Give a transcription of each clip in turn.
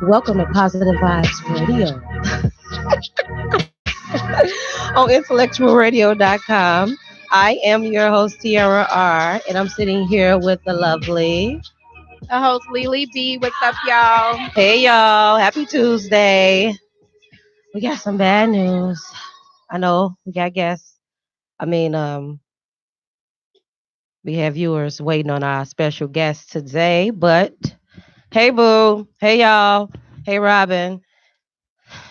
Welcome to Positive Vibes Radio on IntellectualRadio.com. I am your host, Tiara R., and I'm sitting here with the lovely. The host Lily B. What's up, y'all? Hey, y'all. Happy Tuesday. We got some bad news. I know we got guests. I mean, we have viewers waiting on our special guest today, but hey, Boo. Hey, y'all. Hey, Robin.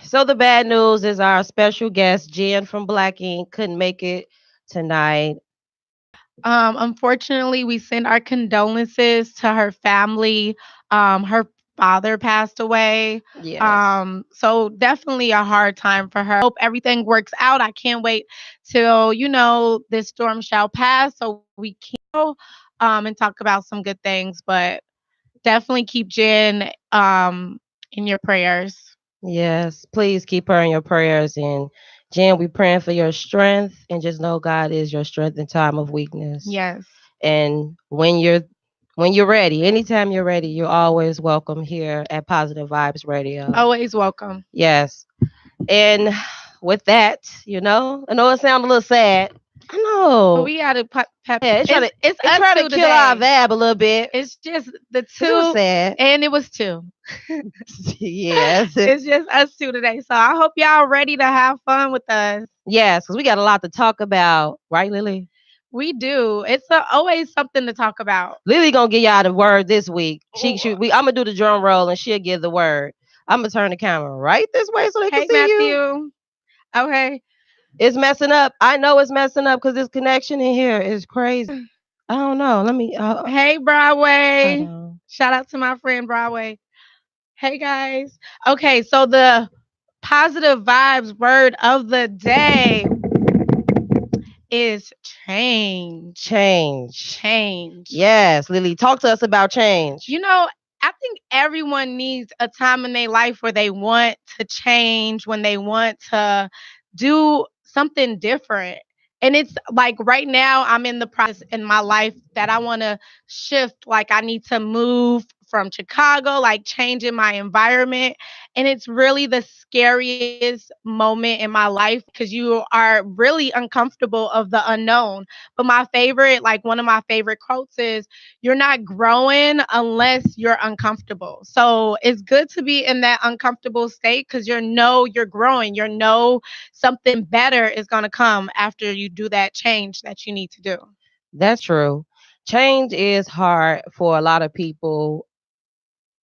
So the bad news is our special guest, Jen from Black Ink, couldn't make it tonight. Unfortunately, we send our condolences to her family. Her father passed away. Yes. So definitely a hard time for her. Hope everything works out. I can't wait till this storm shall pass, so we can and talk about some good things. But definitely keep Jen in your prayers. Yes. Please keep her in your prayers. And Jen, we praying for your strength and just know God is your strength in time of weakness. Yes, And when you're ready, anytime you're ready, you're always welcome here at Positive Vibes Radio. always welcome. Yes. And with that, I know it sounds a little sad. I But know. we gotta pep. Yeah, it try to It's it us try to two kill our today. vibe a little bit. It's just the 'Cause it was two, sad. and it was two. Yes. It's just us two today. So I hope y'all ready to have fun with us. Yes, because we got a lot to talk about, right, Lily? We do. It's always something to talk about. Lily gonna give y'all the word this week. Ooh. I'm gonna do the drum roll and she'll give the word. I'm gonna turn the camera right this way so they can Hey, see you. Matthew. Okay. It's messing up. I know it's messing up because this connection in here is crazy. I don't know. Let me. Hey, Hold Broadway. on. Shout out to my friend Broadway. Hey, guys. Okay. So the positive vibes word of the day is change. Change. Change. Yes, Lily, talk to us about change. I think everyone needs a time in their life where they want to change, when they want to do something different. And it's like right now, I'm in the process in my life that I want to shift. Like, I need to move from Chicago, like changing my environment. And it's really the scariest moment in my life because you are really uncomfortable of the unknown. But one of my favorite quotes is, you're not growing unless you're uncomfortable. So it's good to be in that uncomfortable state because you're growing. Something better is going to come after you do that change that you need to do. That's true. Change is hard for a lot of people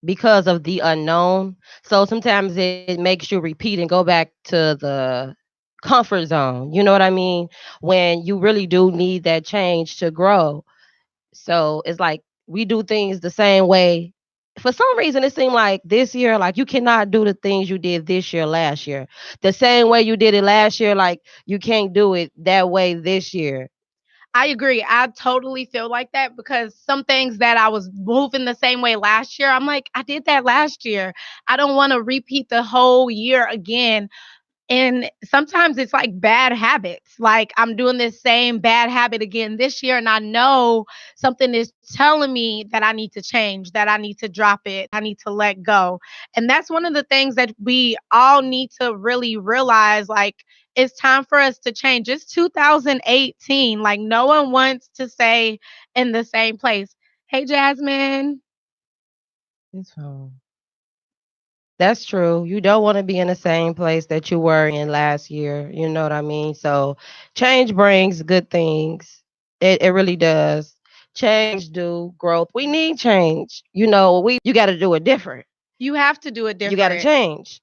because of the unknown. So sometimes it makes you repeat and go back to the comfort zone. You know what I mean? When you really do need that change to grow. So it's like we do things the same way. For some reason, it seemed like this year, like you cannot do the things you did this year, last year. The same way you did it last year, like you can't do it that way this year. I agree. I totally feel like that because some things that I was moving the same way last year, I'm like, I did that last year. I don't want to repeat the whole year again. And sometimes it's like bad habits. Like, I'm doing this same bad habit again this year, and I know something is telling me that I need to change, that I need to drop it, I need to let go. And that's one of the things that we all need to really realize. Like, it's time for us to change. It's 2018. Like, no one wants to stay in the same place. Hey, Jasmine. It's fine. That's true. You don't want to be in the same place that you were in last year. You know what I mean? So change brings good things. It really does. Change do growth. We need change. You got to do it different. You have to do it You got to different. change.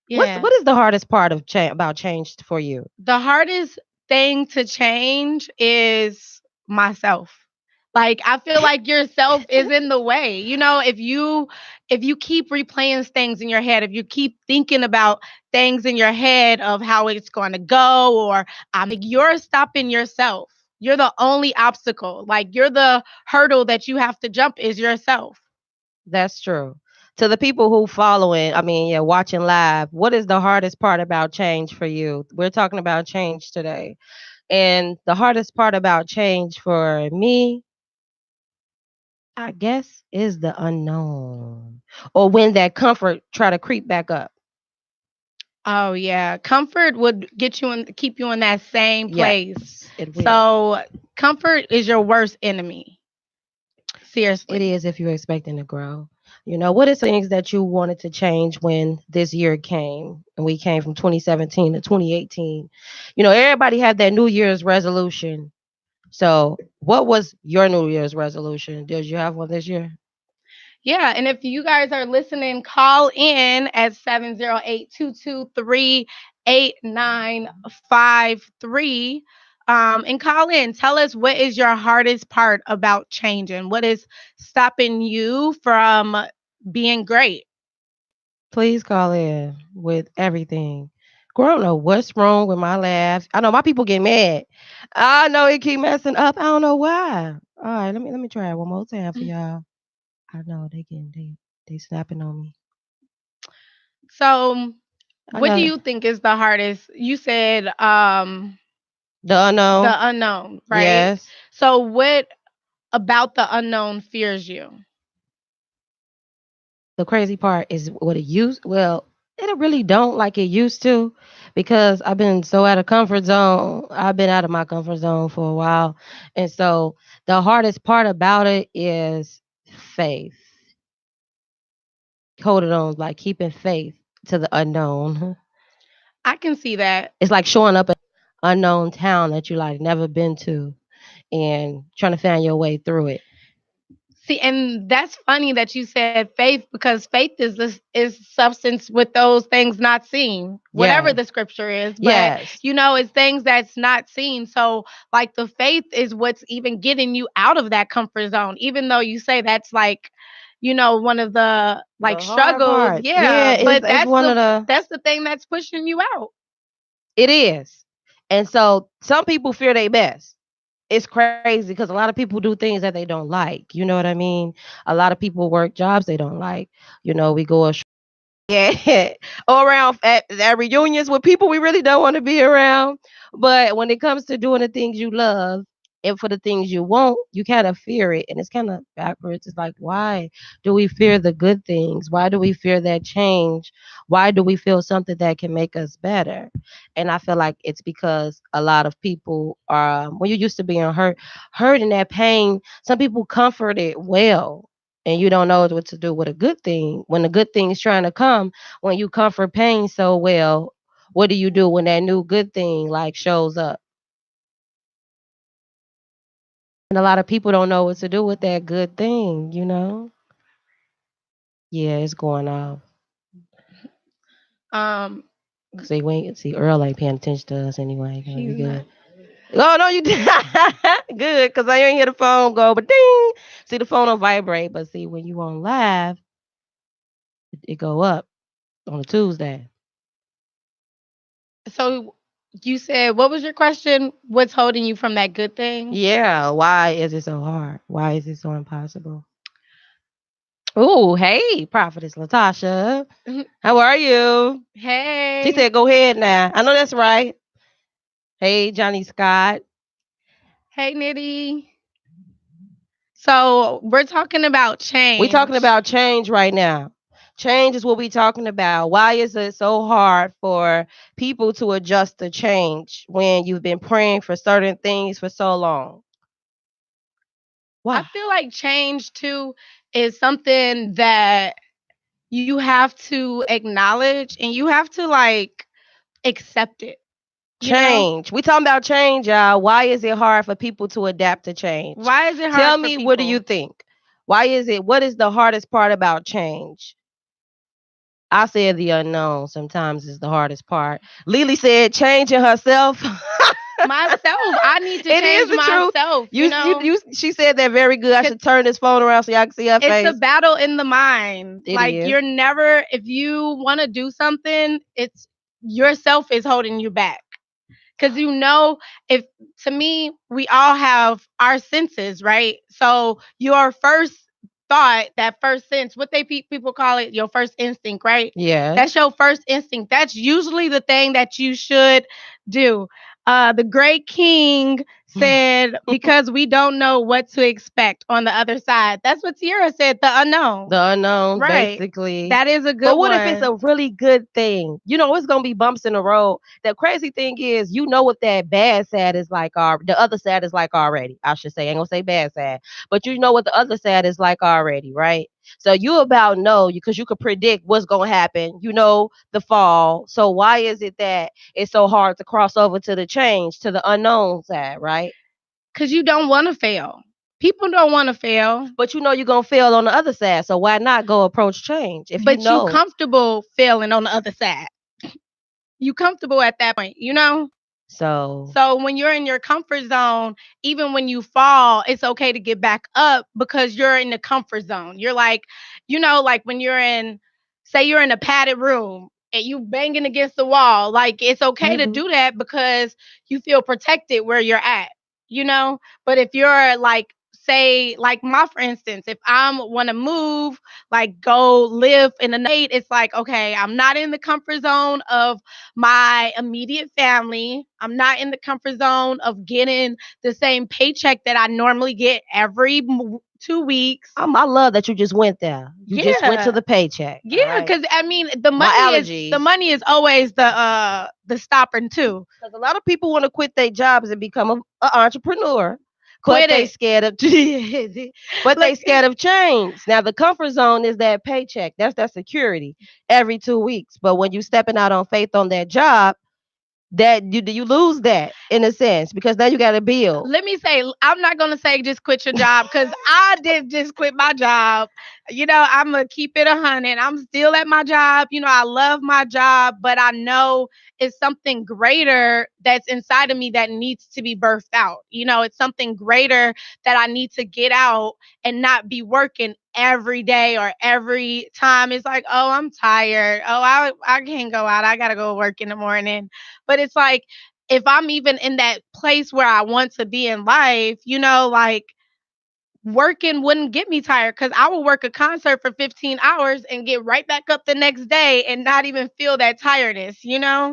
What's Yeah. what is the hardest part of about change for you? The hardest thing to change is myself. Like, I feel like yourself is in the way. If you keep replaying things in your head, if you keep thinking about things in your head of how it's going to go, or you're stopping yourself. You're the only obstacle. Like, you're the hurdle that you have to jump is yourself. That's true. To the people who following, I mean, yeah, watching live, what is the hardest part about change for you? We're talking about change today. And the hardest part about change for me I guess is the unknown, or when that comfort try to creep back up. Oh yeah, comfort would get you in, keep you in that same place. Yes, it will. So comfort is your worst enemy. It Seriously. is if you're expecting to grow. What are some things that you wanted to change when this year came and we came from 2017 to 2018? Everybody had that New Year's resolution. So, what was your New Year's resolution? Did you have one this year? Yeah, and if you guys are listening, call in at 708-223-8953. And call in. Tell us what is your hardest part about changing? What is stopping you from being great? Please call in with everything. Girl, I don't know what's wrong with my labs. I know my people get mad. I know it keep messing up. I don't know why. All right, let me try it one more time for y'all. I know they snapping on me. So, I what do got you think is the hardest? You said the the unknown. unknown, right? Yes. So, what about the unknown fears you? The crazy part is what it used. Well, it really don't like it used to, because I've been so out of comfort zone. I've been out of my comfort zone for a while, and so the hardest part about it is faith. Holding on, like keeping faith to the unknown. I can see that. It's like showing up in an unknown town that you like never been to and trying to find your way through it. See, and that's funny that you said faith, because faith is this is substance with those things not seen, whatever Yeah. the scripture is. But Yes. it's things that's not seen. So, like, the faith is what's even getting you out of that comfort zone, even though you say that's like, one of the like The hard struggles. part. Yeah, Yeah, it's but it's one of the that's the thing that's pushing you out. it is. And so some people fear they best. It's crazy because a lot of people do things that they don't like. You know what I mean? A lot of people work jobs they don't like. We go yeah, or around at reunions with people we really don't want to be around. But when it comes to doing the things you love and for the things you want, you kind of fear it. And it's kind of backwards. It's like, why do we fear the good things? Why do we fear that change? Why do we feel something that can make us better? And I feel like it's because a lot of people are, when you used to being hurt in that pain, some people comfort it well, and you don't know what to do with a good thing when the good thing's trying to come. When you comfort pain so well, what do you do when that new good thing like shows up? And a lot of people don't know what to do with that good thing. Yeah, it's going off. Um, See, Earl ain't paying attention to us anyway. Gonna be he's not. good. Oh no, you did good, because I ain't hear the phone go, but ding. See, the phone will vibrate, but see, when you on live, it go up on a Tuesday. So you said, what was your question? What's holding you from that good thing? Yeah, why is it so hard? Why is it so impossible? Oh, hey, Prophetess Latasha. How are you? She Hey, said, go ahead now. I know that's right. Hey, Johnny Scott. hey, Nitty. So we're talking about We talking change. about change right now. Change is what we talking about. Why is it so hard for people to adjust to change when you've been praying for certain things for so long? I Why? feel like change too is something that you have to acknowledge and you have to like accept it, you know? Change. We talking about change, y'all. Why is it hard for people to adapt to change? Why is it hard Tell for me, what do you people? think? What is the hardest part about change? I said the unknown sometimes is the hardest part. Lily said changing herself. Myself, I need to It is change the truth. myself, She said that very good. I cuz should turn this phone around so y'all can see her it's a face. battle in the mind. It Like, is. you're never, if you want to do something, it's yourself is holding you back. Because if to me, we all have our senses, right? So your first thought, that first sense, what people call it, your first instinct, right? Yes. That's your first instinct. That's usually the thing that you should do. The great king said, because we don't know what to expect on the other side. That's what Tierra said, the unknown. The unknown, Right. basically. That is a But good what if it's one. a really good thing? You know, it's gonna be bumps in the road. The crazy thing is, you know what that bad side is like. The other side is like already. I should say, I ain't gonna say bad side, but you know what the other side is like already, right? So you about know because you could predict what's gonna happen. You know the fall. So why is it that it's so hard to cross over to the change to the unknown side, right? Because you don't want to fail. People don't want to fail. But you know you're gonna fail on the other side. So why not go approach change if you But you know? comfortable failing on the other side. You comfortable at that point, you know? So So when you're in your comfort zone, even when you fall, it's okay to get back up because you're in the comfort zone. You're like, like when you're in, say you're in a padded room and you banging against the wall, like it's okay to mhm. do that because you feel protected where you're at, But if you're like, say, like for instance, if I'm want to move, like go live in another state, it's like, okay, I'm not in the comfort zone of my immediate family. I'm not in the comfort zone of getting the same paycheck that I normally get every 2 weeks. I love that you just went there. You just went to Yeah. the paycheck. Yeah, All right. because I mean the My money is allergies. always the stopper too. Because a lot of people want to quit their jobs and become an entrepreneur, but Quit they it. scared of but Look, they scared of change. Now the comfort zone is that paycheck. That's that security every 2 weeks. But when you stepping out on faith on that job, that you lose that in a sense because now you got to build. let me say, I'm not gonna say just quit your job because I did just quit my job. I'm gonna keep it 100. I'm still at my job. I love my job, but I know it's something greater that's inside of me that needs to be birthed out. It's something greater that I need to get out and not be working every day or every time. It's like, oh, I'm tired. Oh, I can't go out. I gotta go work in the morning. But it's like, if I'm even in that place where I want to be in life, like working wouldn't get me tired because I will work a concert for 15 hours and get right back up the next day and not even feel that tiredness.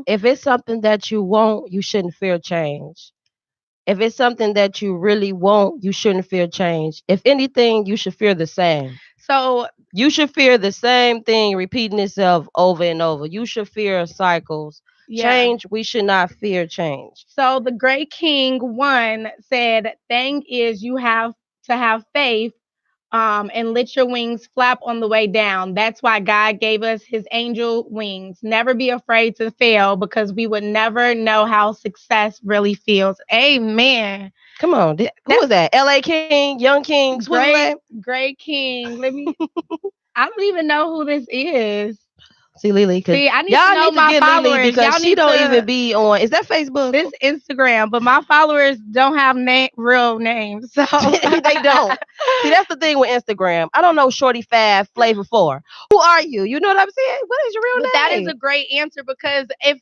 If it's something that you want, you shouldn't fear change. If it's something that you really want, you shouldn't fear change. If anything, you should fear the same. So, You should fear the same thing repeating itself over and over. You should fear cycles. yeah. Change, we should not fear change. So the great king one said, thing is you have to have faith and let your wings flap on the way down. That's why God gave us his angel wings. Never be afraid to fail because we would never know how success really feels. Amen. Come on. Who That's was that? LA King, Young Kings, what's his great, name? great king. I don't even know who this is. See Lily, because See, I need to y'all know need to my get Lily followers. because Y'all she need don't even to be on. Is that Facebook? this Instagram, but my followers don't have real names. So They don't. See, that's the thing with Instagram. I don't know Shorty Fab, Flavor 4. Who are you? You know what I'm saying? What is your but real that is a name? great answer because if,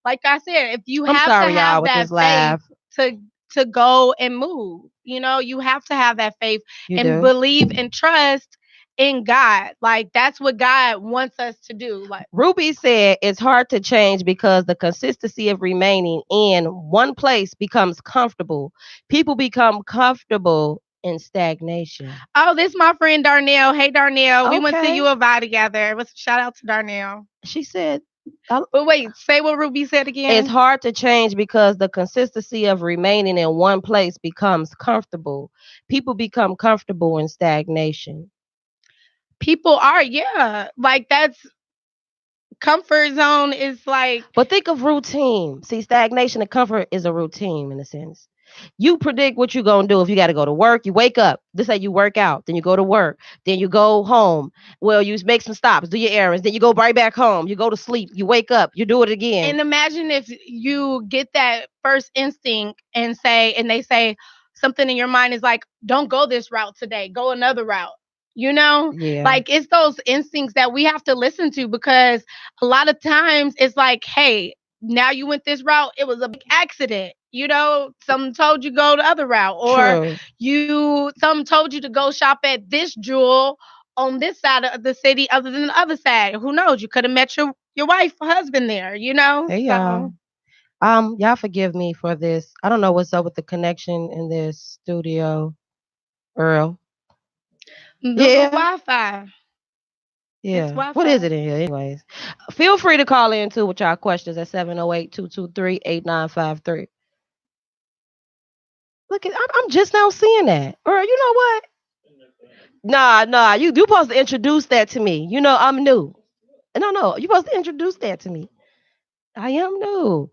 like I said, if you I'm have to sorry, y'all, have with that this faith laugh. to go and move, you have to have that faith You and do. believe and trust in God. Like that's what God wants us to do. Like, Ruby said it's hard to change because the consistency of remaining in one place becomes comfortable. People become comfortable in stagnation. oh, this my friend Darnell. Hey Darnell, we went to Okay. U of I together. It was shout out to Darnell. She said "I- But wait, say what Ruby said it's again. hard to change because the consistency of remaining in one place becomes comfortable. People become comfortable in stagnation. People are, yeah, like that's comfort zone is like, But think of routine. See, stagnation and comfort is a routine in a sense. You predict what you're gonna do if you got to go to work. You wake up. This say you work out, then you go to work, then you go home. Well, you make some stops, do your errands, then you go right back home. You go to sleep. You wake up. You do it again. and imagine if you get that first instinct and they say something in your mind is like, don't go this route today, go another route. Yeah, Like it's those instincts that we have to listen to because a lot of times it's like, hey, now you went this route, it was a big accident. Someone told you go the other route, or true. some told you to go shop at this jewel on this side of the city other than the other side. Who knows? You could have met your wife or husband there. Hey So y'all. Y'all forgive me for this. I don't know what's up with the connection in this studio, Earl. The Yeah, Wi-Fi. It's yeah. What is Wi-Fi. it in here, anyways? Feel free to call in too with y'all questions at 708-223-8953. Look at, I'm just now seeing that. Earl, you know what? Nah. You supposed to introduce that to me. You know I'm new. No. You supposed to introduce that to me. I am new.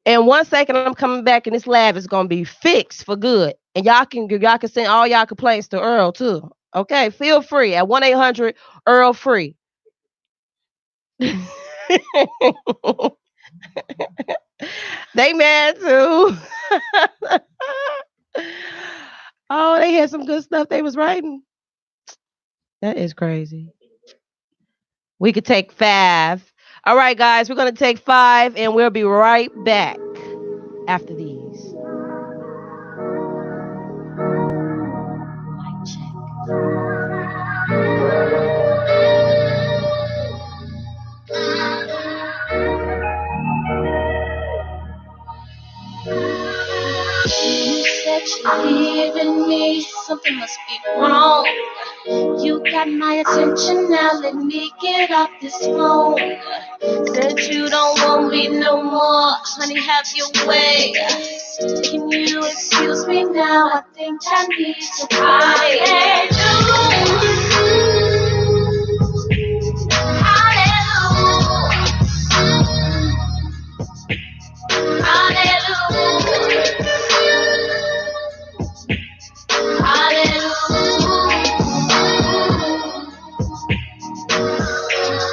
In 1 second, I'm coming back, and this lab is gonna be fixed for good. And y'all can send all y'all complaints to Earl too. Okay, feel free at 1-800 Earl free. They mad too. Oh, they had some good stuff they was writing. That is crazy. We could take 5. All right, guys, we're gonna take 5, and we'll be right back after these. Mic You said you believe in me, something must be wrong. You got my attention now, let me get off this phone. Said you don't want me no more, honey, have your way. Can you excuse me now? I think I need to cry. Hallelujah. Hallelujah. Hallelujah.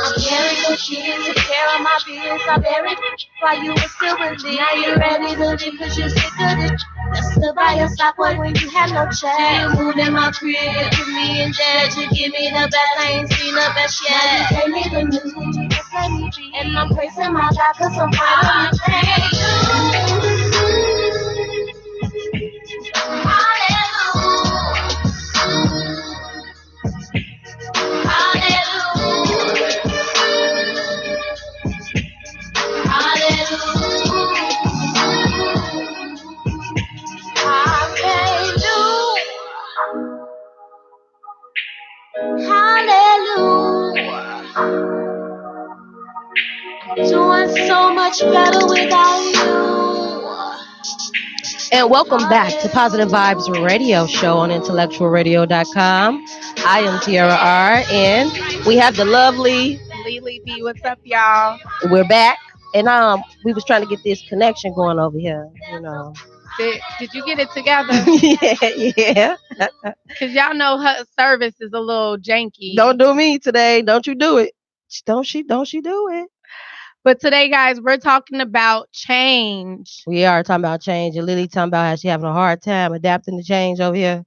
I'm carrying your kids, took care of my bills. I buried it while you were still with me. Now you're ready to leave cause you're sick of it. I stood by your side, boy, when you had no chance. You moved in my crib, put me in bed. You give me the best, I ain't seen the best yet. You gave me the news, just let me be. And I'm praising my God cause I'm finally free. Hallelujah. Hallelujah. Doing so much better without you. And welcome back to Positive Vibes Radio Show on IntellectualRadio.com. I am Tiara R, and we have the lovely Lily B, what's up, y'all? we're back. And we was trying to get this connection going over here, you know. Did you get it together? Yeah. Because y'all know her service is a little janky. Don't do me today. Don't you do it. Don't she do it. But today, guys, we're talking about change. We are talking about change, and Lily talking about how she having a hard time adapting to change over here.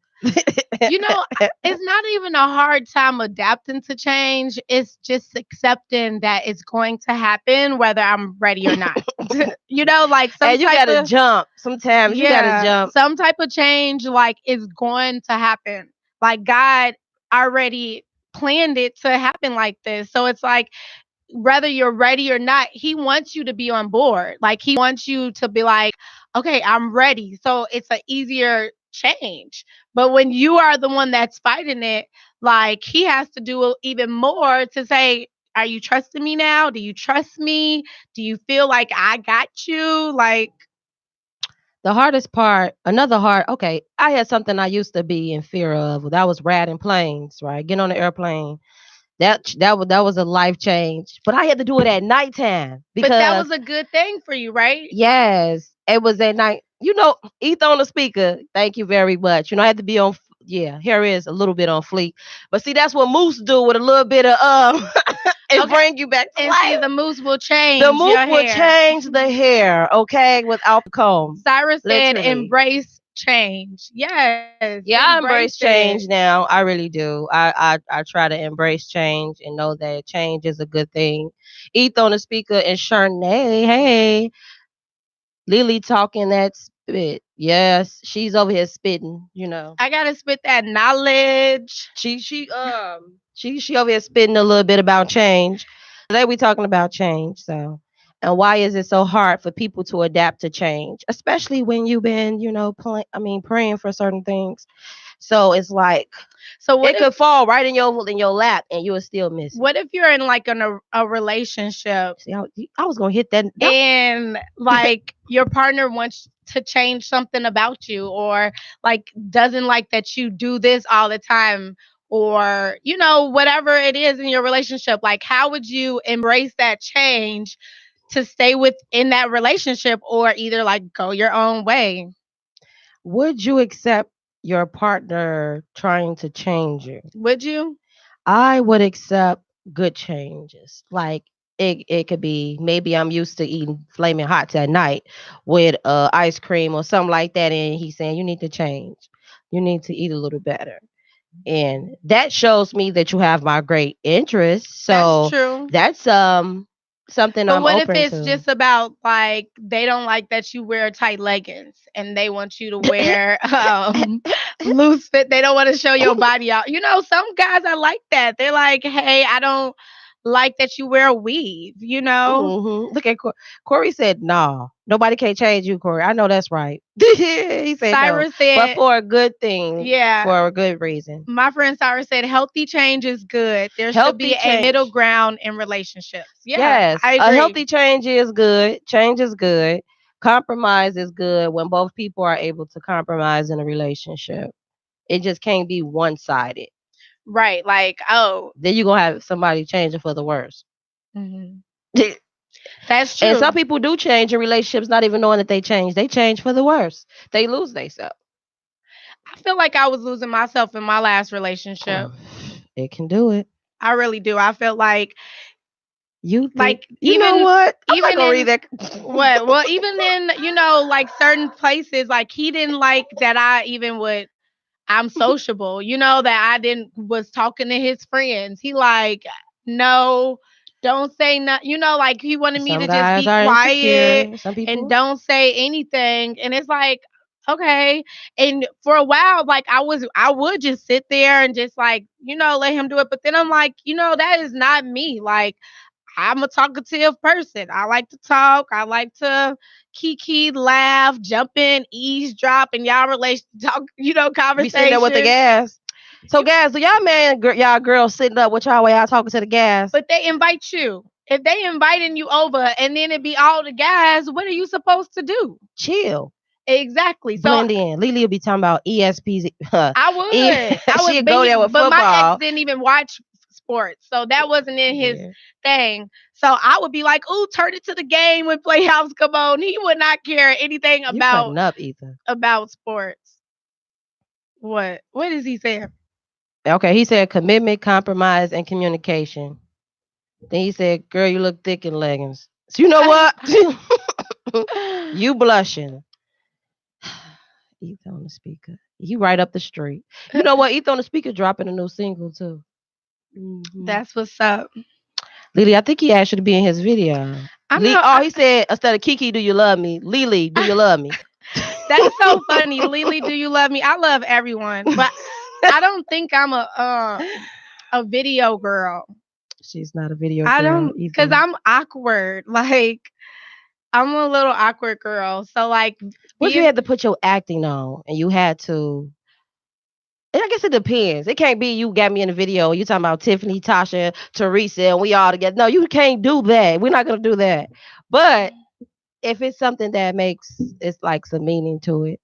You know, it's not even a hard time adapting to change. It's just accepting that it's going to happen whether I'm ready or not. You know, like And you gotta jump. Sometimes you gotta jump. some type of change like is going to happen. Like God already planned it to happen like this. So it's like whether you're ready or not, he wants you to be on board. Like he wants you to be like, okay, I'm ready. So it's an easier change. But when you are the one that's fighting it, like he has to do even more to say, are you trusting me now? Do you trust me? Do you feel like I got you? Like, The hardest part, okay, I had something I used to be in fear of. That was riding planes, right? Getting on the airplane. That was a life change. But I had to do it at nighttime but that because was a good thing for you, right? yes, it was at night. Ether on the speaker. Thank you very much. I had to be on. Yeah, here is a little bit on fleek. But see, that's what Moose do with a little bit of and Okay. bring you back to And life. see, the moose will change The Moose your will hair. change the hair, okay, without the comb. Cyrus said, Literally. embrace change. Yes. Yeah, I embrace change it. now. I really do. I try to embrace change and know that change is a good thing. Ether on the speaker and Charnay, hey. Lily talking that spit. Yes, she's over here spitting. I gotta spit that knowledge. She over here spitting a little bit about change. Today we talking about change. So And why is it so hard for people to adapt to change, especially when you've been, praying for certain things? So it's like So what it if could fall right in your lap, and you will still miss it. what if you're in like a relationship See, I was gonna hit that. and like your partner wants to change something about you, or like doesn't like that you do this all the time, or whatever it is in your relationship, like how would you embrace that change to stay within that relationship, or either like go your own way? Would you accept your partner trying to change you? Would you? I would accept good changes. Like it could be maybe I'm used to eating flaming hots at night with ice cream or something like that, and he's saying you need to change. You need to eat a little better. And that shows me that you have my great interest. That's So true. that's something But I'm what if open it's to. just about like they don't like that you wear tight leggings and they want you to wear loose fit? They don't want to show your body out. Some guys are like that. They're like, "Hey, I don't like that you wear a weave." Look at Corey said, "No, nobody can change you, Corey." I know that's right. He said no, Cyrus but said, for a good thing, "Yeah." for a good reason. My friend Cyrus said, "Healthy change is good. There should be Healthy a middle change. ground in relationships." Yeah, Yes, I a agree. healthy change is good. Change is good. Compromise is good when both people are able to compromise in a relationship. It just can't be one sided. Right. Like, oh, Then you're gonna have somebody changing for the worse. mhm. That's And some true. people do change in relationships not even knowing that they change. They change for the worse. They lose themselves. I feel like I was losing myself in my last relationship. It can do it. I really do. I felt like You think like you know what? I'm not even gonna read in that. what? Well, even in, like certain places, like he didn't like that I even would I'm sociable, that I didn't was talking to his friends. He like, no, don't say nothing. Like he wanted me Some to just guys be are quiet insecure. Some and people. don't say anything. And it's like, okay. And for a while, like I would just sit there and just like, let him do it. But then I'm like, that is not me. Like I'm a talkative person. I like to talk. I like to kiki, laugh, jump in, eavesdrop, and y'all relation talk, Be sitting there with the conversation. gas. So, You, guys, do y'all y'all girls sitting up with y'all while y'all talking to the gas? but they invite you. If they inviting you over and then it be all the guys, what are you supposed to do? Chill, Exactly. So blend in. Lily will be talking about ESPs. I E- would. I She'll would, but go there with but my ex football. didn't even watch sports, so that wasn't in his Yeah, thing. So I would be like, "Ooh, turn it to the game when playoffs come on." He would not care anything you cutting up, Ethan. about sports. What? What is he saying? Okay, he said commitment, compromise, and communication. Then he said, "Girl, you look thick in leggings." So you know what? You blushing. Ethan on the speaker. You right up the street. You know what? Ethan on the speaker dropping a new single too. That's what's up. Lily, I think he asked you to be in his video. I know. Oh, he said instead of Kiki, do you love me? Lily, do you love me? That's so funny. Lily, do you love me? I love everyone, but I don't think I'm a video girl. She's not a video I girl don't, cause either. I'm awkward. Like I'm a little awkward girl. So like What if you being had to put your acting on and you had to? And I guess it depends. It can't be you got me in the video. You talking about Tiffany, Tasha, Teresa, and we all together. No, you can't do that. We're not gonna do that. But if it's something that makes it's like some meaning to it,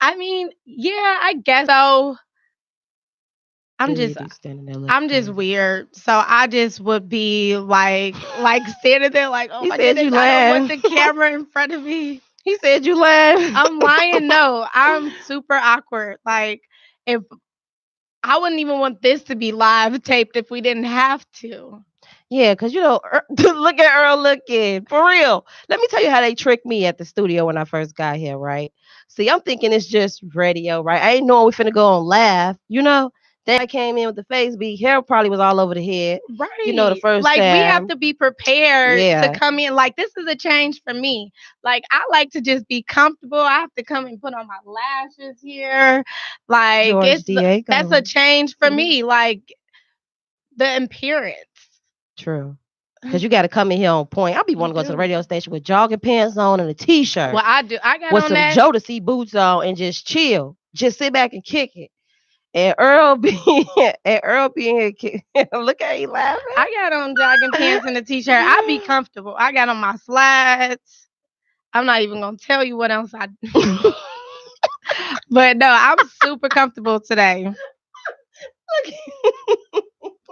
I mean, yeah, I guess so. I'm Lily just be standing there looking I'm just crazy. weird. So I just would be like standing there like, oh He my said goodness, you I don't want lying. the camera in front of me. He said you lying. I'm lying. No, I'm super awkward. Like if I wouldn't even want this to be live taped if we didn't have to. Yeah, because look at Earl looking for real. Let me tell you how they tricked me at the studio when I first got here, right? See, I'm thinking it's just radio, right? I ain't knowing we finna go on laugh, Then I came in with the face beat. Hair probably was all over the head, the Right. first Like we have time. to be prepared to Yeah, come in. Like this is a change for me. Like I like to just be comfortable. I have to come and put on my lashes here. Like George that's a Diego. change for Mhm. me. Like the appearance. True. Cause you got to come in here on point. I'll be You wanting to go to the do. radio station with jogging pants on and a t-shirt Well, I do. I got with on some that. Jodeci boots on and just chill, just sit back and kick it. And Earl be and Earl be in here. Look at you laughing. I got on jogging pants and a t-shirt. I be comfortable. I got on my slides. I'm not even gonna tell you what else I. But no, I'm super comfortable today.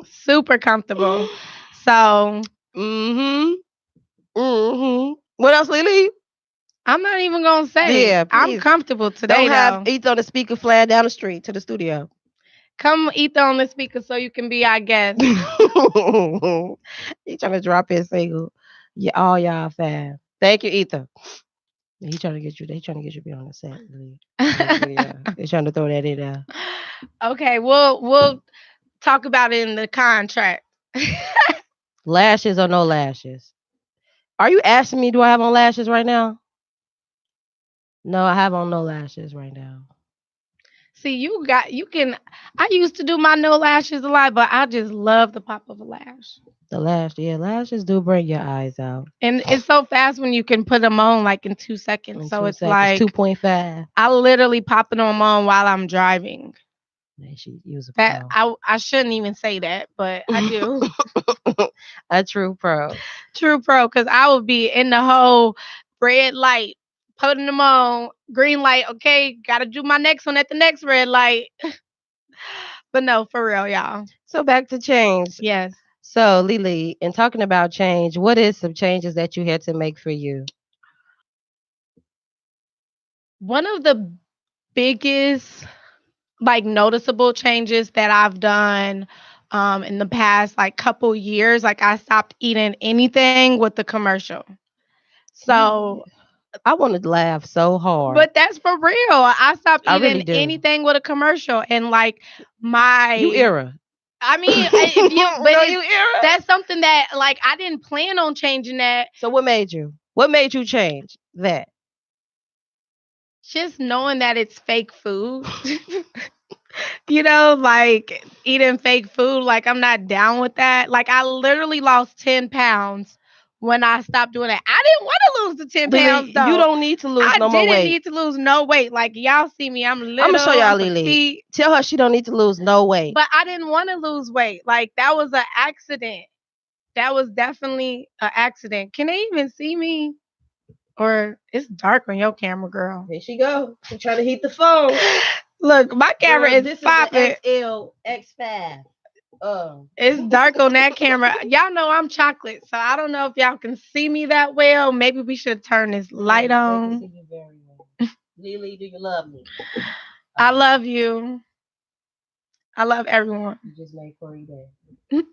Super comfortable. So Mm-hmm. Mm-hmm. What else, Lily? I'm not even gonna say Yeah, I'm please. comfortable today Don't have though. eat on the speaker flying down the street to the studio. Come Ether on the speaker so you can be our guest. He trying to drop his single. Yeah, all y'all fan. Thank you, Ether. He trying to get you. They trying to get you to be on the set. Lily. Yeah, they trying to throw that in there. Okay, we'll talk about it in the contract. Lashes or no lashes? Are you asking me? Do I have on lashes right now? No, I have on no lashes right now. See, you can. I used to do my no lashes a lot, but I just love the pop of a lash. The lash, yeah, lashes do bring your eyes out And it's so fast when you can put them on like in 2 seconds. in So two it's seconds. like 2.5. I literally popping them on while I'm driving. Man, she use a That pro. I shouldn't even say that, but I do. A true pro. True pro, because I would be in the whole red light, putting them on, green light, okay, gotta do my next one at the next red light. But no, for real, y'all. So back to change. Yes. So Lily, in talking about change, what is some changes that you had to make for you? One of the biggest like noticeable changes that I've done in the past like couple years, like I stopped eating anything with the commercial. So I want to laugh so hard. but that's for real. I stopped I eating really do. anything with a commercial and like You my era. I mean, if you but No, it's you era. that's something that like I didn't plan on changing that. So what made you? What made you change that? Just knowing that it's fake food. You know, like eating fake food, like I'm not down with that. Like I literally lost 10 pounds when I stopped doing that. I didn't want to lose the 10 pounds Lily, you though. don't need to lose I no more didn't weight. need to lose no weight. Like y'all see me, I'm I'm gonna show little, y'all I'm Lily. petite, Tell her she don't need to lose no weight. but I didn't want to lose weight. Like that was an accident. That was definitely an accident. Can they even see me? Or it's dark on your camera, girl. Here she go. She trying to heat the phone. Look, my camera Girl, is this is popping. the XL X5. It's dark on that camera. Y'all know I'm chocolate, so I don't know if y'all can see me that well. Maybe we should turn this light Yes, they can on. see you very well. Lily, do you love me? I love you. I love everyone. You just made Corey day.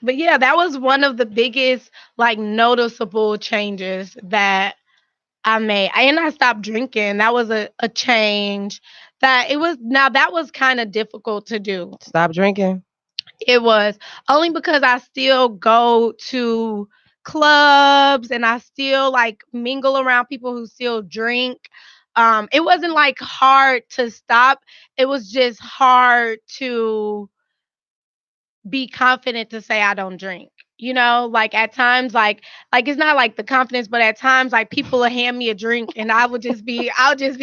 But yeah, that was one of the biggest, like, noticeable changes that I made. And I stopped drinking. That was a change that it was, now that was kind of difficult to do. Stop drinking. It was only because I still go to clubs and I still like mingle around people who still drink. It wasn't like hard to stop. It was just hard to be confident to say I don't drink. You know, like at times, like it's not like the confidence, but at times, like people will hand me a drink, and I'll just be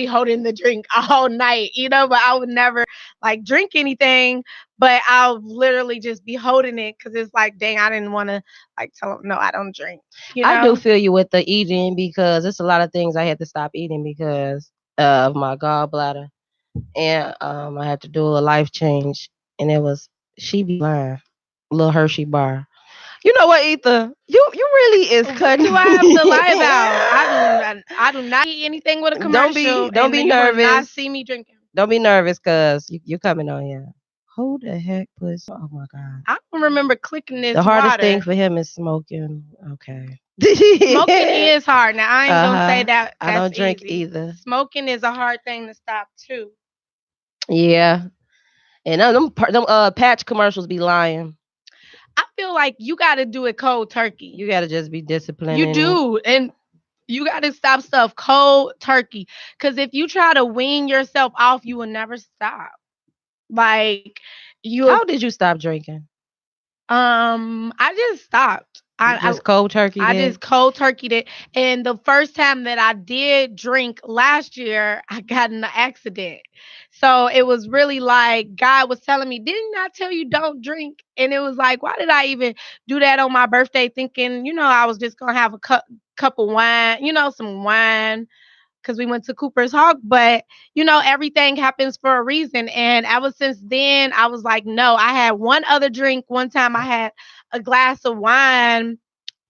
holding the drink all night. You know, but I would never like drink anything, but I'll literally just be holding it because it's like, dang, I didn't want to like tell them no, I don't drink. You I do know, feel you with the eating because it's a lot of things I had to stop eating because of my gallbladder, and I had to do a life change, and it was she be lying, little Hershey bar. You know what, Ether? You really is what cutting. do I have to lie about? I do not eat anything with a commercial, Don't and be then you will not nervous. see me drinking. Don't be nervous, cause you're coming on here. Who the heck puts? Oh my god. I don't remember clicking The this hardest thing water. for him is smoking. Okay. Smoking is hard. Now I ain't gonna say that I that's don't drink easy. either. Smoking is a hard thing to stop too. Yeah. And them patch commercials be lying. I feel like you got to do it cold You turkey. gotta just be disciplined You in it. do, and you got to stop stuff cold turkey. Because if you try to wean yourself off, you will never stop. Like you, How did you stop drinking? I just stopped. You just cold turkey I just did? cold turkeyed it. And the first time that I did drink last year, I got in an accident. So it was really like God was telling me, didn't I tell you don't drink? And it was like, why did I even do that on my birthday? Thinking, I was just gonna have a cup of wine, some wine because we went to Cooper's Hawk. But everything happens for a reason. And ever since then, I was like, no. I had one other drink. One time, I had a glass of wine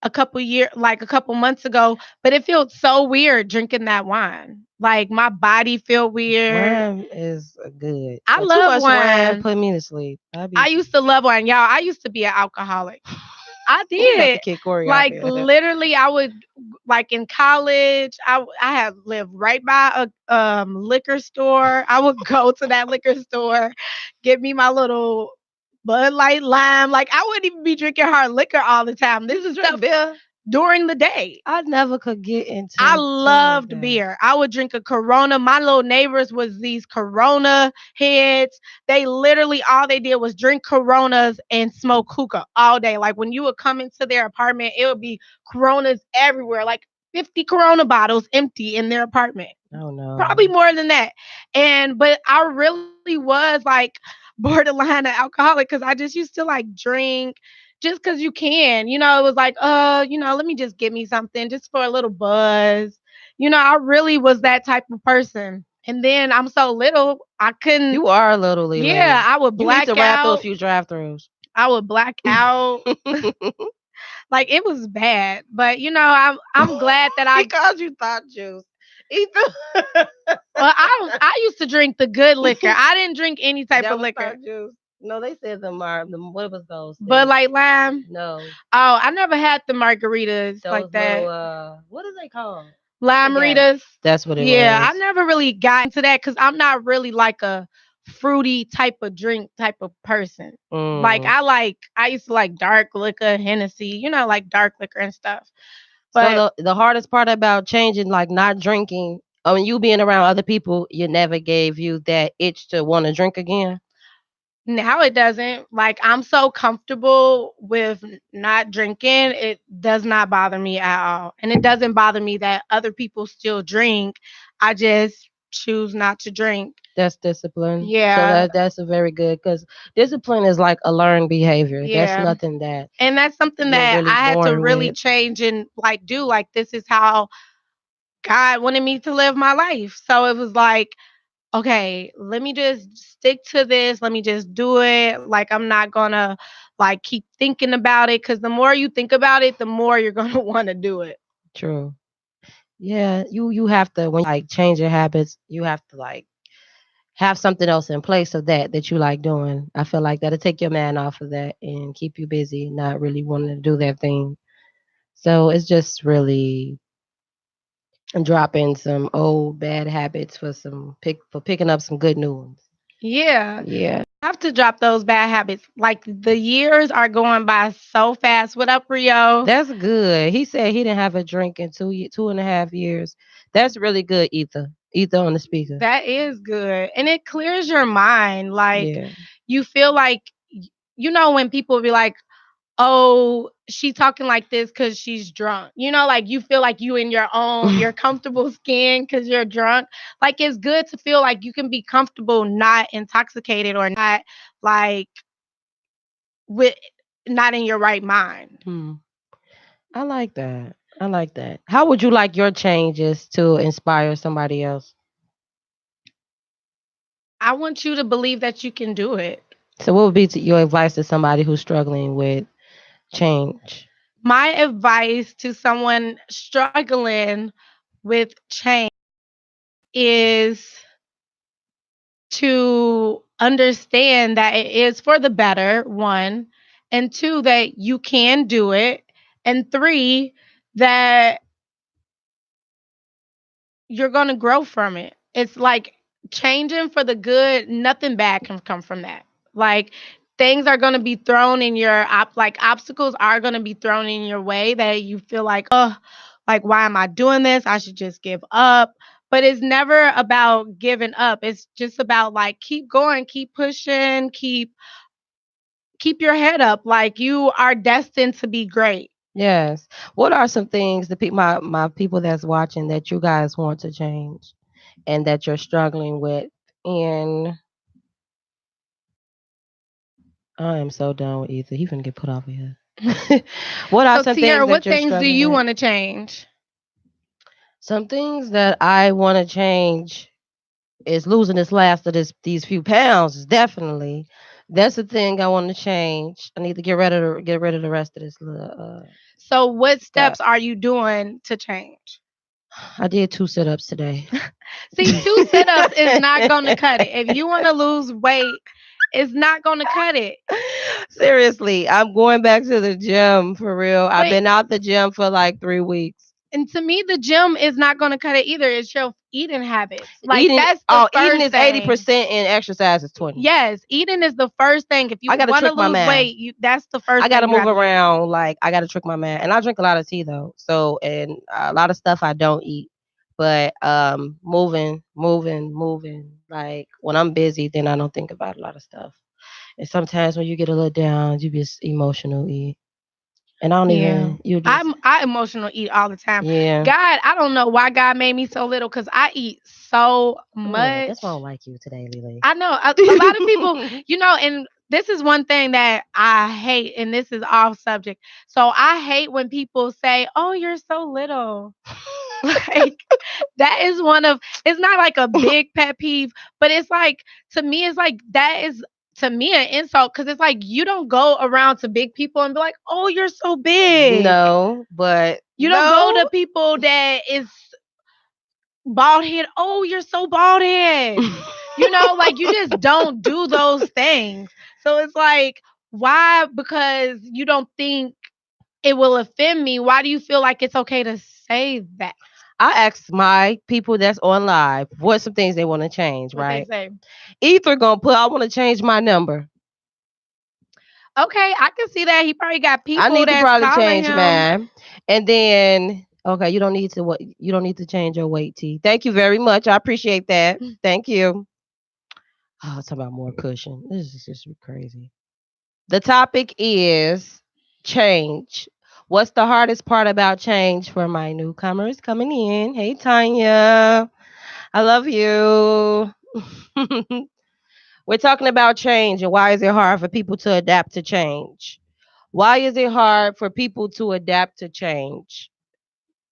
a couple months ago, but it felt so weird drinking that wine. Like my body felt weird. Wine is good, I but too love much wine wine. put me to sleep. I I be used to love wine, y'all. I used to be an alcoholic. I we got to did. kick Corey off Like here. literally, I would like in college. I had lived right by a liquor store. I would go to that liquor store, get me my little Bud Light lime. Like I wouldn't even be drinking hard liquor all the time. You This just is drink stuff beer? during the day. I never could get I into like loved that. beer. I would drink a Corona. My little neighbors was these Corona heads. They literally all they did was drink Coronas and smoke hookah all day. Like when you would come into their apartment, it would be Coronas everywhere, like 50 Corona bottles empty in their apartment. Oh Probably no. more than that. But I really was like borderline an alcoholic because I just used to like drink just because you can. It was like, let me just get me something just for a little buzz. I really was that type of person. And then I'm so little, I couldn't. You are a little Yeah, Lele. I would You need black to wrap those out. few drive-throughs. I would black out. Like it was bad. But I'm glad that I. Because you thought juice. Ethan. Well, I used to drink the good liquor. I didn't drink any type That of was liquor. thought juice. No, they said the what was those Bud things? Light Lime. No, Oh, I never had the margaritas like those little that. what are they called? I Lime forgot. Ritas. That's what it Yeah, I was. never really got into that because I'm not really like a fruity type of drink type of person. Like Mm. I used to like dark liquor, Hennessy, like dark liquor and stuff. So But the hardest part about changing, like not drinking, I mean, you being around other people, you never gave you that itch to want to drink again. now it doesn't. Like I'm so comfortable with not drinking, it does not bother me at all. And it doesn't bother me that other people still drink. I just choose not to drink. That's discipline. So Yeah, that's a very good because discipline is like a learned behavior. That's yeah. nothing that And that's something you're that really I had to born really with. change and like do. Like this is how God wanted me to live my life. So it was like, okay, let me just stick to this. Let me just do it. Like I'm not gonna like keep thinking about it because the more you think about it, the more you're gonna want to do it. True. Yeah, you have to when you like change your habits, you have to like have something else in place of that you like doing. I feel like that'll take your man off of that and keep you busy, not really wanting to do that thing. So it's just really dropping some old bad habits for picking up some good new ones. Yeah, Yeah. have to drop those bad habits. Like the years are going by so fast. What up, Rio? That's good. He said he didn't have a drink in 2.5 years. That's really good, Ether. Ether on the speaker. That is good. And it clears your mind. Like Yeah. you feel like when people be like, oh, she talking like this because she's drunk. Like you feel like you in your comfortable skin because you're drunk. Like it's good to feel like you can be comfortable, not intoxicated or not like with not in your right mind. Hmm. I like that. I like that. How would you like your changes to inspire somebody else? I want you to believe that you can do it. So, what would be your advice to somebody who's struggling with change? My advice to someone struggling with change is to understand that it is for the better, one, and two, that you can do it, and three, that you're going to grow from it. It's like changing for the good, nothing bad can come from that. Like things are going to be thrown in your obstacles are going to be thrown in your way that you feel like, oh, like why am I doing this? I should just give up. But it's never about giving up. It's just about like keep going, keep pushing, keep keep your head up. Like, you are destined to be great. Yes. What are some things the my people that's watching that you guys want to change and that you're struggling with? And I am so done with Ethan. He finna get put off of here. What are So, some Sierra, things that what you're things do struggling you with? want to change? Some things that I want to change is losing this last of these few pounds. Definitely, that's the thing I want to change. I need to get rid of the rest of this little So, what stuff. steps are you doing to change? I did 2 sit-ups today. See, 2 sit-ups is not going to cut it. If you want to lose weight, it's not going to cut it. Seriously, I'm going back to the gym for real. I've But been out the gym for like 3 weeks. and to me, the gym is not going to cut it either. It's your eating habits. Like, Eating, that's the oh, eating first is eighty thing. percent and exercise is 20. Yes, eating is the first thing. If you I got to want to trick my lose man. weight, that's the first I got thing to you move have to do. around. Like I got to trick my man, and I drink a lot of tea though. So and a lot of stuff I don't eat. But moving. Like when I'm busy, then I don't think about a lot of stuff. And sometimes when you get a little down, you just emotional eat. And I don't Yeah. even you just I emotional eat all the time. yeah. God, I don't know why God made me so little because I eat so Ugh, that's why I much. don't like you today, Lily. I know a lot of people, and this is one thing that I hate, and this is off subject. So I hate when people say, "Oh, you're so little." Like, that is one of, it's not like a big pet peeve, but it's like, to me, it's like that is, to me, an insult, because it's like you don't go around to big people and be like, "Oh, you're so big." No, but You don't go no. to people that is bald head. "Oh, you're so bald head." Like, you just don't do those things. So it's like, why? Because you don't think it will offend me. Why do you feel like it's okay to say that? I asked my people that's on live what some things they want to change, What they right? say. Ether gonna put I want to change my number. Okay, I can see that. He probably got I people need to that's probably calling change him. mine. And then okay, you don't need to change your weight, T. Thank you very much. I appreciate that. Thank you. Oh, talking about more cushion. This is just crazy. The topic is change. What's the hardest part about change for my newcomers coming in? Hey Tanya. I love you. We're talking about change and why is it hard for people to adapt to change? Why is it hard for people to adapt to change?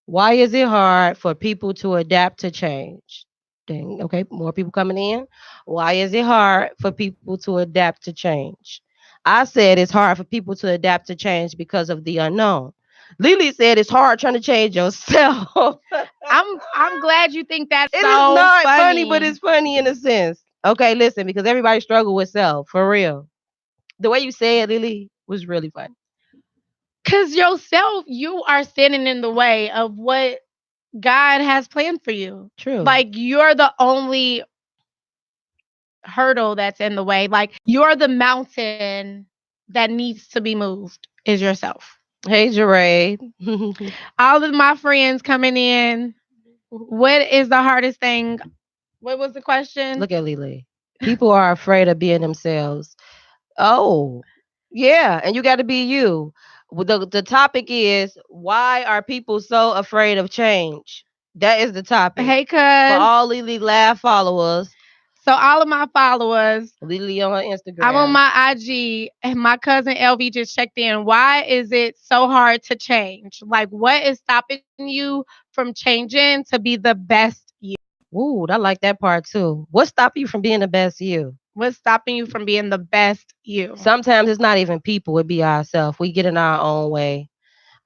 Why is it hard for people to adapt to change? Dang, okay, more people coming in. Why is it hard for people to adapt to change? I said it's hard for people to adapt to change because of the unknown. Lily said it's hard trying to change yourself. I'm glad you think that's It is so not funny, but funny. it's funny in a sense. Okay, listen, because everybody struggle with self, for real. The way you say it, Lily, was really funny. Cause yourself, you are standing in the way of what God has planned for you. True. Like, you're the only hurdle that's in the way. Like, you're the mountain that needs to be moved is yourself. Hey, Jeray. All of my friends coming in. What is the hardest thing? What was the question? Look at Lily. People are afraid of being themselves. Oh, yeah, and you got to be you. Well, the topic is why are people so afraid of change? That is the topic. Hey, For cuz. all Lily Laugh followers, So, all of my followers, Lily on her I'm on Instagram. my IG, and my cousin LV just checked in. Why is it so hard to change? Like, what is stopping you from changing to be the best you? Ooh, I like that part too. What stop you from being the best you? What's stopping you from being the best you? Sometimes it's not even people; it be ourselves. We get in our own way.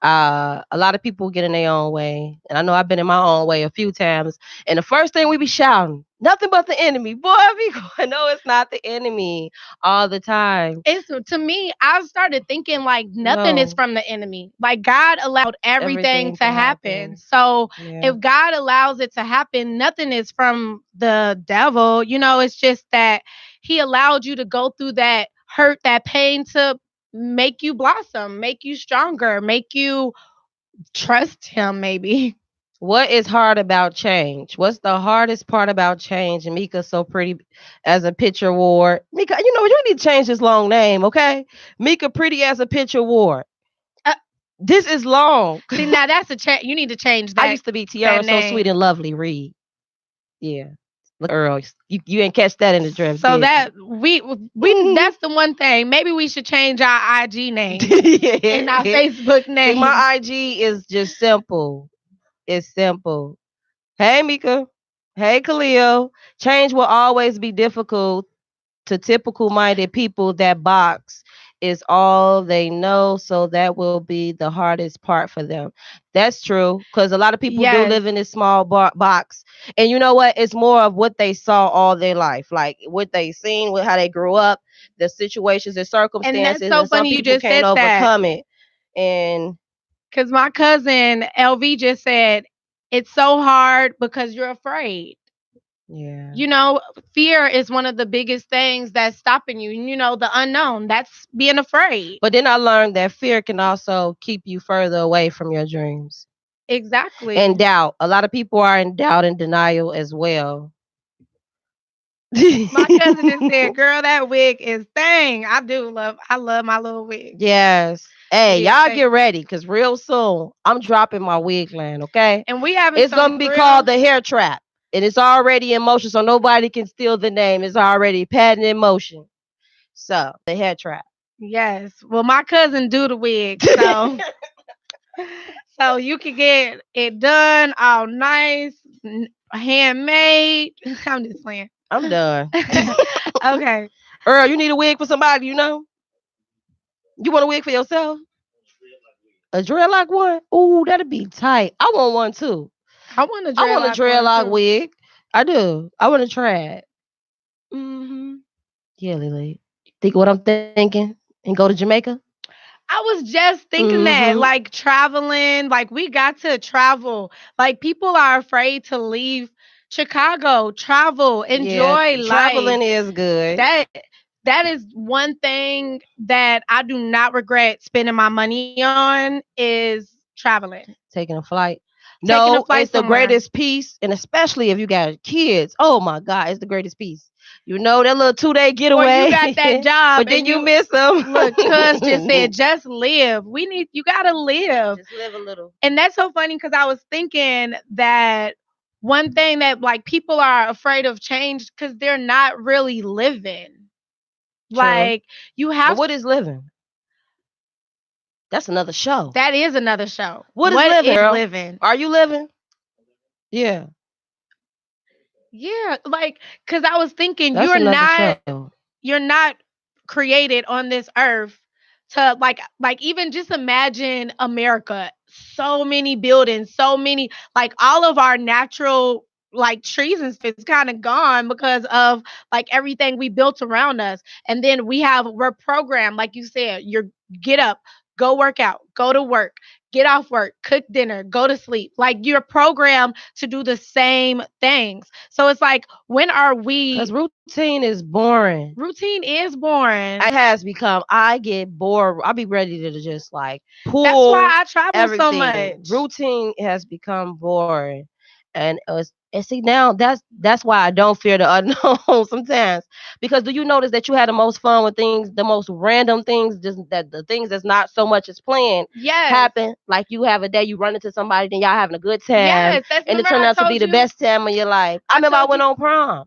A lot of people get in their own way, and I know I've been in my own way a few times. And the first thing we be shouting, nothing but the enemy. Boy, I be going, no, it's not the enemy all the time. It's, to me, I started thinking like nothing is No, from the enemy. Like, God allowed everything everything to to happen. happen. So Yeah. if God allows it to happen, nothing is from the devil. It's just that he allowed you to go through that hurt, that pain, to make you blossom, make you stronger, make you trust him maybe. What is hard about change? What's the hardest part about change? And Mika's so pretty as a picture ward. Mika, you need to change this long name, okay? Mika pretty as a picture ward. Uh, This is long. See, now that's a change. You need to change I that used to be that Tiara so sweet name. and lovely, Reed. Yeah. Look, Earl, you ain't catch that in the draft, So did that we you? that's the one thing. Maybe we should change our IG name and our Yeah. Facebook See, name. my IG is just simple. It's simple. Hey, Mika. Hey, Khalil. Change will always be difficult to typical minded people. That box is all they know. So that will be the hardest part for them. That's true. Because a lot of people do Yes. live in this small box. And you know what? It's more of what they saw all their life, like what they seen, with how they grew up, the situations and And that's circumstances. so And some funny you people just can't said that. overcome it. And Because my cousin LV just said it's so hard because you're afraid. yeah. You know, fear is one of the biggest things that's stopping you. You know, the unknown. That's being afraid. But then I learned that fear can also keep you further away from your dreams. And Exactly. doubt. A lot of people are in doubt and denial as well. My cousin just said, "Girl, that wig is thing. I love my little wig. Yes. It Hey, is y'all thing." get ready because real soon I'm dropping my wig line, okay? And we having It's some gonna be called real, the hair trap. And it's already in motion, so nobody can steal the name. It's already patent in motion. So the hair trap. yes. Well, my cousin do the wig, so you can get it done all nice, handmade. I'm just playing. I'm done. Okay. Earl, you need a wig for somebody, You want a wig for yourself? A dreadlock one? Ooh, that'd be tight. I want one too. I want a I want a dreadlock one dreadlock too. wig. I do. I want to try it. Mm-hmm. Yeah, Lily. Think what I'm thinking and go to Jamaica? I was just thinking that, Mm-hmm. like traveling, like we got to travel. Like people are afraid to leave Chicago, travel, Yeah, enjoy life. traveling is good. That that is one thing that I do not regret spending my money on is traveling. Taking a flight. Taking a No, flight it's the somewhere. greatest piece, and especially if you got kids. Oh my God, it's the greatest piece. That little 2 day Or you got that getaway, job but then and you you miss them. look, cuz just said just live. You got to live. Just live a little. And that's so funny because I was thinking that one thing that like people are afraid of change because they're not really living. True. Like you But have what is living? That's another show. that is another show. What is What living, is girl? living? Are you living? Yeah, Yeah, like cuz I was thinking that's another show. you're not created on this earth to like even just imagine America, so many buildings, so many, like all of our natural like trees and stuff is kind of gone because of like everything we built around us. And then we're programmed, like you said, you're get up, go work out, go to work, get off work, cook dinner, go to sleep. Like you're programmed to do the same things. So it's like, when are Cause we routine is boring. routine is It boring. has become. I get bored. I'll be ready to just like That's why pull I travel so everything. much. Routine has become boring, and see now that's why I don't fear the unknown sometimes. Because do you notice that you had the most fun with things, the most random things, just that the things that's not so much as planned Yes. happen. Like you have a day, you run into somebody, then y'all having a good time, Yes. That's and it remember turned I out to be told the you best time of your life. I I remember I told went you on prom.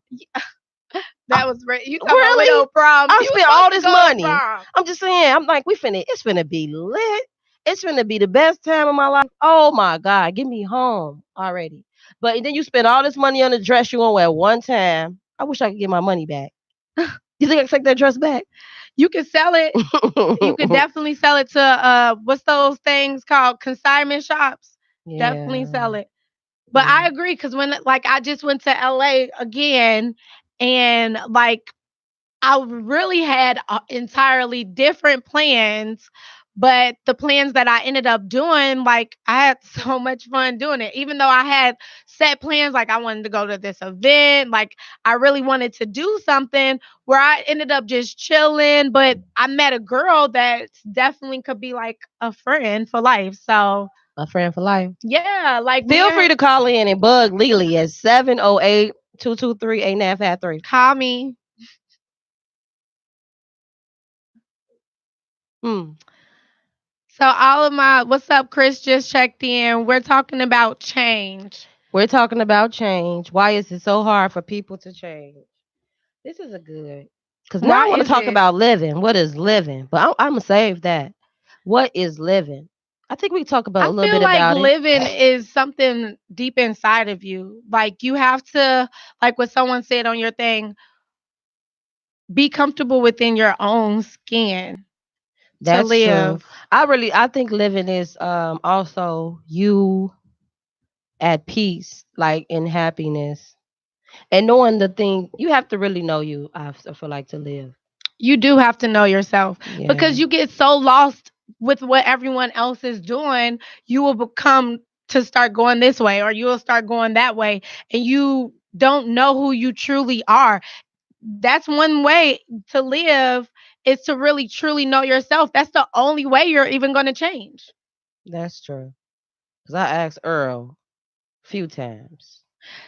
that was you talking about Really? widow prom. I You were spent supposed all to this go to money. prom. I'm just saying, I'm like, it's finna be lit. It's finna be the best time of my life. Oh my God, get me home already. But then you spend all this money on a dress you won't wear one time. I wish I could get my money back. You think I can take that dress back? You could sell it. You could definitely sell it to what's those things called, consignment shops. Definitely Yeah, sell it. But I yeah. agree because when like I just went to LA again, and like I really had entirely different plans, but the plans that I ended up doing, like I had so much fun doing it. Even though I had set plans, like I wanted to go to this event, like I really wanted to do something where I ended up just chilling. But I met a girl that definitely could be like a friend for life. So A friend for life. Yeah, like Feel free to call in and bug Lily at 708-223-8953. call me. Hmm. So all of my what's up, Chris just checked in. We're talking about change. We're talking about change. Why is it so hard for people to change? This is a good. Because now I Why want to is talk it? about living. What is living? But I'm going to save that. What is living? I think we can talk about I a little feel bit like about it. living is something deep inside of you. Like you have to, like what someone said on your thing, be comfortable within your own skin to That's true. live. I think living is also you at peace, like in happiness. And knowing the thing, you have to really know you, I feel like, to live. You do have to know yourself Yeah, because you get so lost with what everyone else is doing, you will become to start going this way or you will start going that way and you don't know who you truly are. That's one way to live is to really truly know yourself. That's the only way you're even going to change. that's true. Because I asked Earl a few times.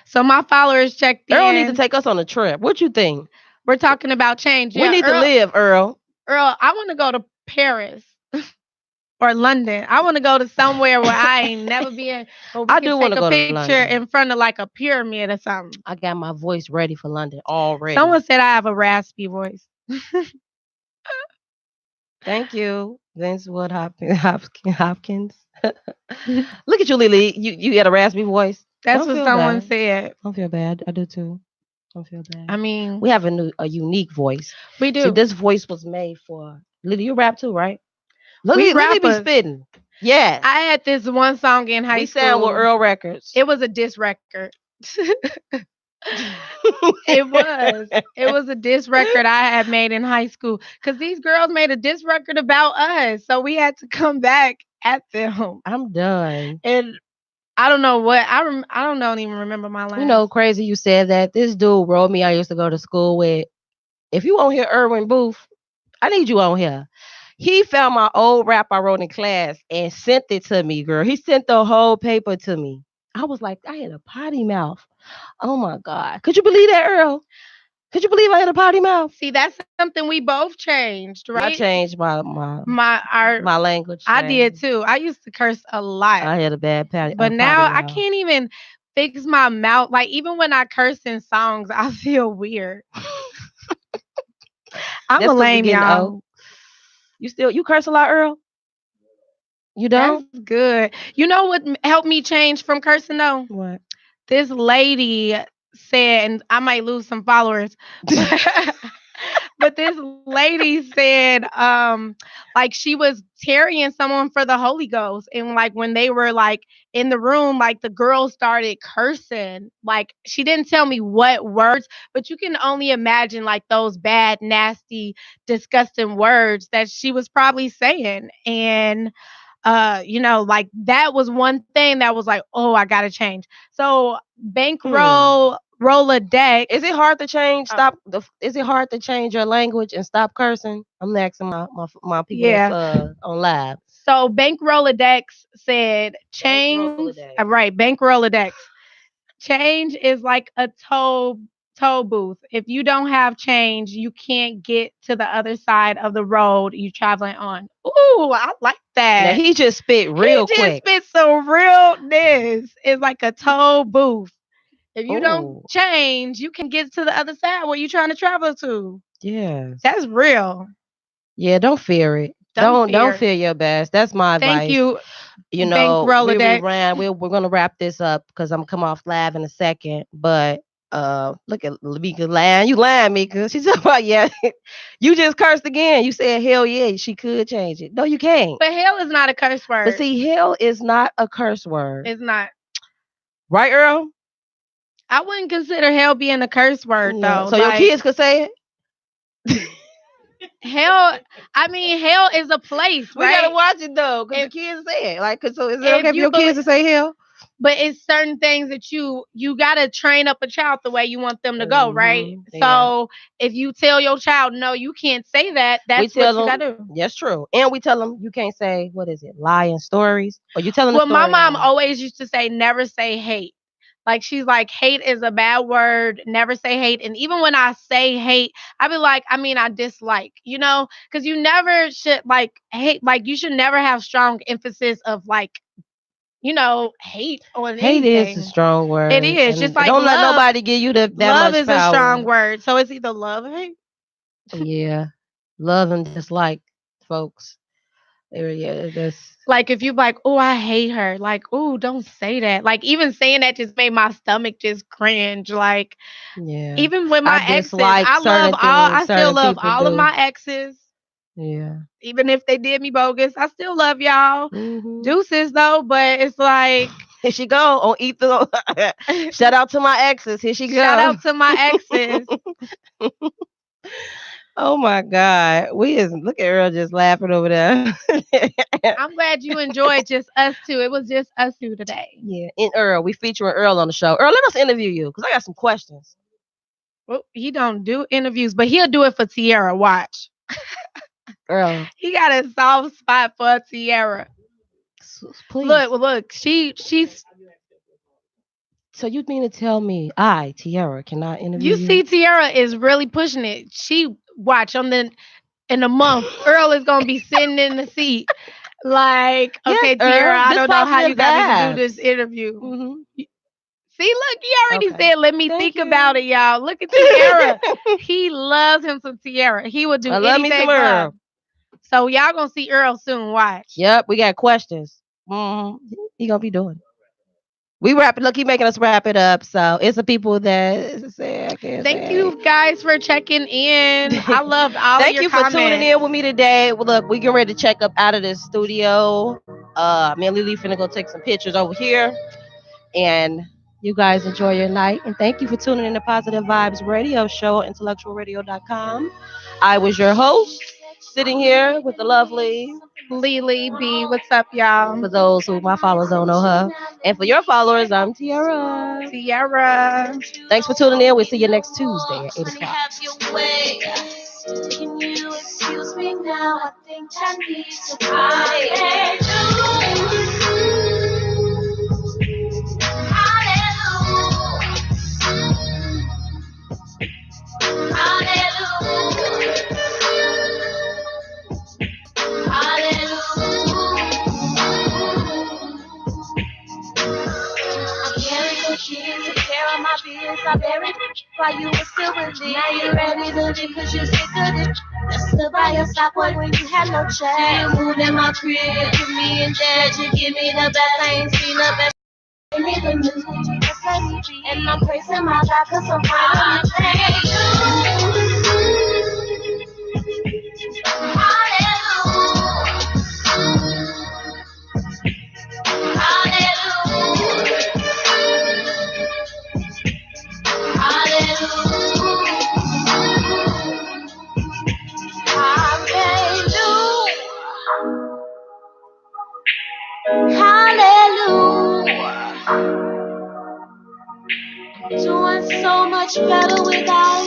So my followers checked Earl need to in. take us on a trip. What you think? We're talking about change. We Yeah, need to live, Earl. Earl, I want to go to Paris or London. I want to go to somewhere where I ain't never been, where we I can do want take to a go to picture London. in front of like a pyramid or something. I got my voice ready for London already. Someone said I have a raspy voice. Thank you, Vince Wood Hopkins. Look at you, Lily. You got a raspy voice. That's Don't what feel someone bad. said. Don't feel bad. I do too. Don't feel I bad. mean, We have a unique voice. we See, do. this voice was made for Lily. You rap too, right? We Lily be rappers. spitting. Yes. I had this one song in high We sound with school. Earl Records. It was a diss record. It was. It was a diss record I had made in high school because these girls made a diss record about us. So we had to come back at them. I'm done. And I don't know what I don't even remember my You lines. know, crazy you said that. This dude wrote me I used to go to school with. If you won't hear Erwin Booth, I need you on here. He found my old rap I wrote in class and sent it to me, girl. He sent the whole paper to me. I was like, I had a potty mouth. Oh my God. Could you believe that, Earl? Could you believe I had a potty mouth? See, that's something we both changed, I right? changed my My our my language I did changed. too. I used to curse a lot. I had a bad But potty now I mouth. can't even fix my mouth. Like even when I curse in songs, I feel weird. I'm a That's because we lame, getting y'all. old. You curse a lot, Earl? You That's don't? good. You know what helped me change from cursing though? What? This lady said, and I might lose some followers, but this lady said, like she was tarrying someone for the Holy Ghost, and like when they were like in the room, like the girl started cursing. Like she didn't tell me what words, but you can only imagine like those bad, nasty, disgusting words that she was probably saying, and like that was one thing that was like, oh, I gotta change. So Hmm. bankroll Rolodex. Is it hard to change? uh, Is it hard to change your language and stop cursing? I'm asking my people that's yeah. on live. So Bank Rolodex said Bank change. Rolodex. Right, Bank Rolodex. Change is like a toll booth. If you don't have change, you can't get to the other side of the road you're traveling on. Ooh, I like Now that. he just spit He real just quick. spit some realness. It's like a toll booth. If you don't Oh, change, you can get to the other side where you're trying to travel to. yes. That's real. Yeah, don't fear it. Don't Don't fear. fear your best. That's my Thank advice. you, You Bank know, we Rolodex. ran. We're gonna wrap this up because I'm come off live in a second. But look at Mika lying. You lying, Mika. She's talking about yeah. You just cursed again. You said hell yeah, she could change it. No, you can't. But hell is not a curse But word. see, hell is not a curse word, It's not. right, Earl? I wouldn't consider hell being a curse word No. though. So your Like kids could say it. hell, I mean hell is a place, We gotta right? watch it though, cause the If kids say it. Like, 'cause so is it if okay for you your kids believe, to say hell? But it's certain things that you gotta train up a child the way you want them to go, right? Yeah. So if you tell your child no, you can't say that, We that's tell what you them gotta do. that's true, and we tell them you can't say what is it, lying stories, or you telling a Well, my story mom now. always used to say never say hate. Like she's like, hate is a bad word. Never say hate. And even when I say hate, I be like, I mean, I dislike, because you never should like hate. Like you should never have strong emphasis of like, hate on Hate is a anything. strong It word, is just and like don't let love. nobody give you that Love much is a strong power. word. So it's either love or hate. Yeah, love and dislike, folks. Yeah, that's Like if you like, oh, I hate her. Like, oh, don't say that. Like even saying that just made my stomach just cringe. Like yeah. even with I my exes, dislike certain things I still certain love people all of do. my exes. Yeah. Even if they did me bogus, I still love y'all. Hmm. Deuces though, but it's like Here she go on Ether. Shout out to my exes. Here she shout go. out to my exes. Oh my God. We is look at Earl just laughing over there. I'm glad you enjoyed just us two. It was just us two today. Yeah. And Earl, we featuring Earl on the show. Earl, let us interview you because I got some questions. Well, he don't do interviews, but he'll do it for Tierra. Watch. Earl, He got a soft spot for Tierra. please. Look. She's. So you mean to tell me I, Tiara, cannot interview You you? see, Tierra is really pushing it. She watch on the in a month. Earl is gonna be sitting in the seat. Like, Yes, okay, Tierra, Earl. I This don't know how you positive got me to do this vibes. interview. Hmm. See, look, he already Okay. said, let me Thank think about you. it, y'all. Look at Tierra. He loves him some Tierra. He would do I love me some anything for her. Earl. So y'all gonna see Earl soon. Watch. Yep, we got questions. Hmm. He gonna be doing it. We wrap it. Look, he making us wrap it up. So it's the people that say I can't Thank say. you guys for checking in. I loved all of Thank your you for tuning comments. in with me today. Well, look, we getting ready to check up out of this studio. Me and Lily finna go take some pictures over here. And you guys enjoy your night. And thank you for tuning in to Positive Vibes Radio Show, IntellectualRadio.com. I was your host, sitting here with the lovely. Lily B, what's up, y'all? For those who my followers don't know her. And for your followers, I'm Tiara. Tierra. Thanks for tuning in. We'll see you next Tuesday at 8 o'clock. Can you excuse me now? I think I need to cry. Took care of my business, I buried it while you were still with me. Now you're ready to leave cause you're sick of it. Just stood by your side boy when you had no chance. You moved in my crib, put me in bed. You give me the best, I ain't seen the best. Give me the news, just let me be. And I'm praising my God cause I'm finally free. Hallelujah. Doing so much better without